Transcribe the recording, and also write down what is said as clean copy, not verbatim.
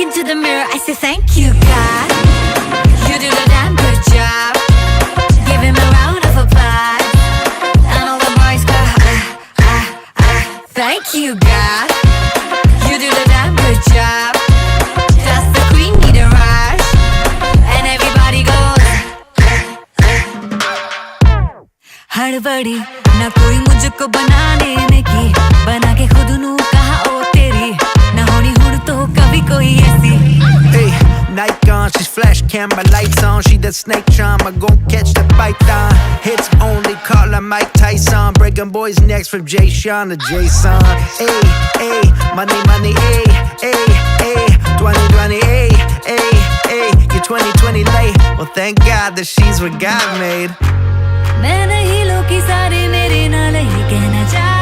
into the mirror, I say thank you, God. You do the damn good job. Give him a round of applause. And all the boys go, thank you, God. You do the damn good job. Does the queen need a rush? And everybody goes, हड़बड़ी ना कोई मुझको बनाने में की, बना के खुद नू कहा ओ तेरी, ना होनी हुण तो कभी कोई ऐसी. Hey, night gone, she's flash camera lights on. She that snake charm, I gon' catch the python. Hits only, call her Mike Tyson. Breaking boys' necks from Jay Sean to Jason. Hey, hey, money, money, hey, hey, hey. 2020, hey, hey, hey. You're 2020 late. Well, thank God that she's what God made. मैं नहीं लोग की सारे मेरे नाल ही कहना चाह